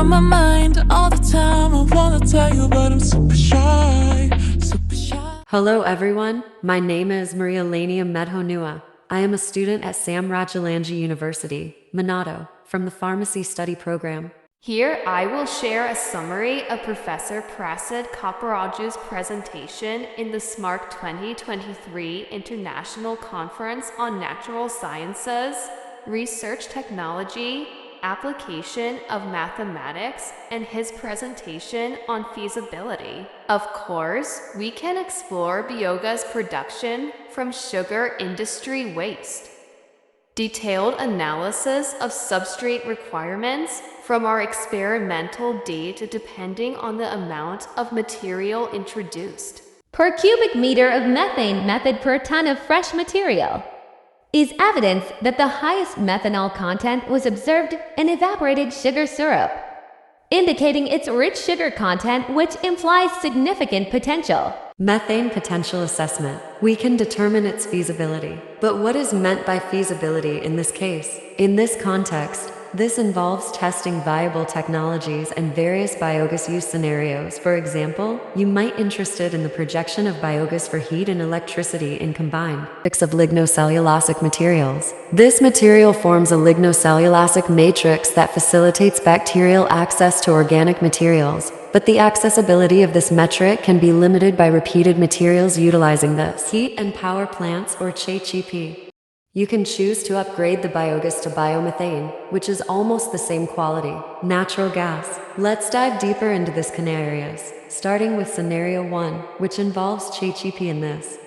my mind all the time. I wanna tell you, but I'm super shy, super shy. Hello everyone, my name is Maria Lania Medhonua. I am a student at Sam Rajalangi University, Manado, from the Pharmacy Study Program. Here I will share a summary of Professor Prasad Kaparaju's presentation in the SMART 2023 International Conference on Natural Sciences, Research Technology, Application of Mathematics, and his presentation on feasibility. Of course, we can explore biogas production from sugar industry waste. Detailed analysis of substrate requirements from our experimental data depending on the amount of material introduced. Per cubic meter of methane method per ton of fresh material is evidence that the highest methanol content was observed in evaporated sugar syrup, indicating its rich sugar content, which implies significant potential. Methane potential assessment. We can determine its feasibility. But what is meant by feasibility in this case? In this context, this involves testing viable technologies and various biogas use scenarios. For example, you might be interested in the projection of biogas for heat and electricity in combined mix of lignocellulosic materials. This material forms a lignocellulosic matrix that facilitates bacterial access to organic materials, but the accessibility of this metric can be limited by repeated materials utilizing this heat and power plants or CHEP. You can choose to upgrade the biogas to biomethane, which is almost the same quality, natural gas. Let's dive deeper into these scenarios, starting with scenario 1, which involves CHEP in this.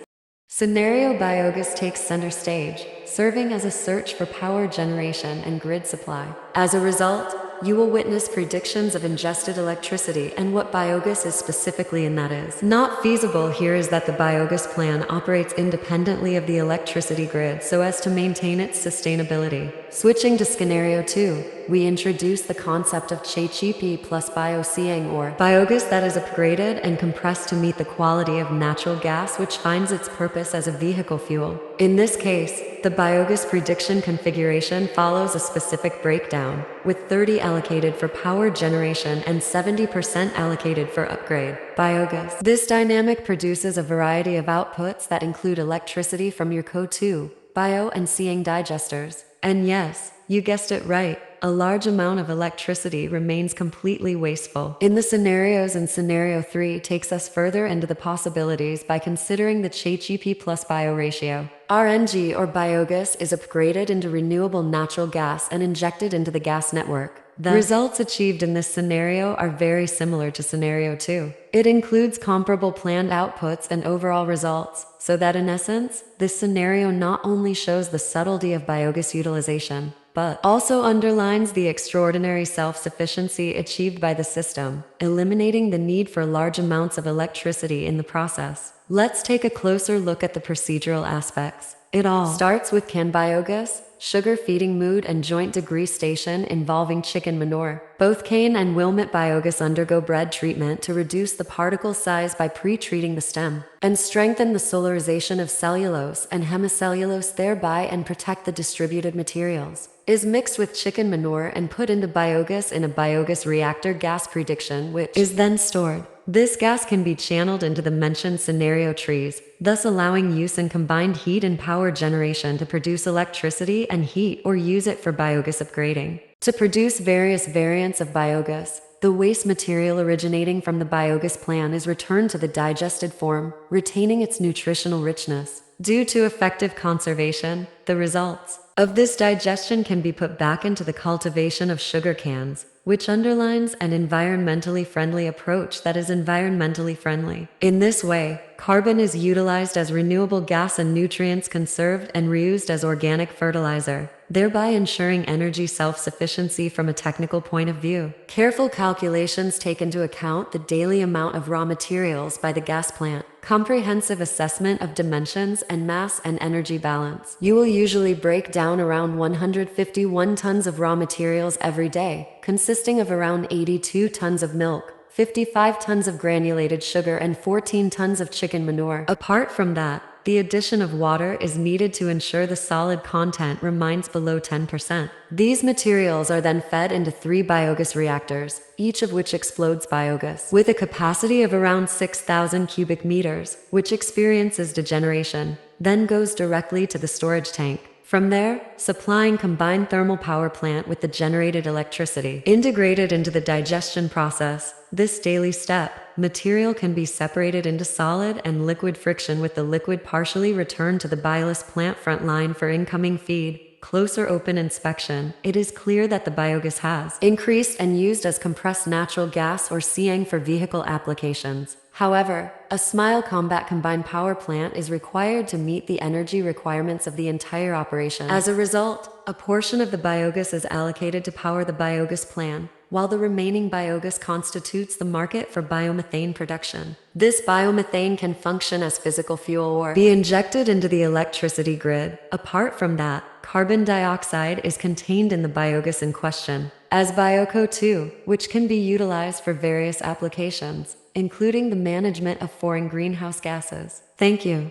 Scenario biogas takes center stage, serving as a search for power generation and grid supply. As a result, you will witness predictions of ingested electricity and what biogas is specifically in that is. Not feasible here is that the biogas plant operates independently of the electricity grid so as to maintain its sustainability. Switching to scenario 2, we introduce the concept of CHEP plus biosiang, or biogas that is upgraded and compressed to meet the quality of natural gas, which finds its purpose as a vehicle fuel. In this case, the biogas prediction configuration follows a specific breakdown, with 30 allocated for power generation and 70% allocated for upgrade biogas. This dynamic produces a variety of outputs that include electricity from your CO2, bio and siang digesters. And yes, you guessed it right, a large amount of electricity remains completely wasteful. In the scenarios, and scenario 3 takes us further into the possibilities by considering the CHEP plus bio ratio. RNG, or biogas, is upgraded into renewable natural gas and injected into the gas network. The results achieved in this scenario are very similar to scenario 2. It includes comparable planned outputs and overall results, so that in essence, this scenario not only shows the subtlety of biogas utilization, but also underlines the extraordinary self-sufficiency achieved by the system, eliminating the need for large amounts of electricity in the process. Let's take a closer look at the procedural aspects. It all starts with can biogas, sugar feeding mood and joint degree station involving chicken manure. Both cane and wilmet biogas undergo bread treatment to reduce the particle size by pre-treating the stem, and strengthen the solarization of cellulose and hemicellulose, thereby and protect the distributed materials. Is mixed with chicken manure and put into biogas in a biogas reactor gas prediction, which is then stored. This gas can be channeled into the mentioned scenario trees, thus allowing use in combined heat and power generation to produce electricity and heat, or use it for biogas upgrading. To produce various variants of biogas, the waste material originating from the biogas plant is returned to the digested form, retaining its nutritional richness. Due to effective conservation, the results of this digestion can be put back into the cultivation of sugar cans, which underlines an environmentally friendly approach that is environmentally friendly. In this way, carbon is utilized as renewable gas and nutrients conserved and reused as organic fertilizer, thereby ensuring energy self-sufficiency from a technical point of view. Careful calculations take into account the daily amount of raw materials by the gas plant, comprehensive assessment of dimensions and mass and energy balance. You will usually break down around 151 tons of raw materials every day, consisting of around 82 tons of milk, 55 tons of granulated sugar and 14 tons of chicken manure. Apart from that, The addition of water is needed to ensure the solid content remains below 10%. These materials are then fed into 3 biogas reactors, each of which explodes biogas, with a capacity of around 6,000 cubic meters, which experiences degeneration, then goes directly to the storage tank. From there, supplying combined thermal power plant with the generated electricity. Integrated into the digestion process, this daily step, material can be separated into solid and liquid friction with the liquid partially returned to the biogas plant front line for incoming feed. Closer open inspection, it is clear that the biogas has increased and used as compressed natural gas or CNG for vehicle applications. However, a SMILE combat combined power plant is required to meet the energy requirements of the entire operation. As a result, a portion of the biogas is allocated to power the biogas plant, while the remaining biogas constitutes the market for biomethane production. This biomethane can function as physical fuel or be injected into the electricity grid. Apart from that, carbon dioxide is contained in the biogas in question, as Bioco2, which can be utilized for various applications, including the management of foreign greenhouse gases. Thank you.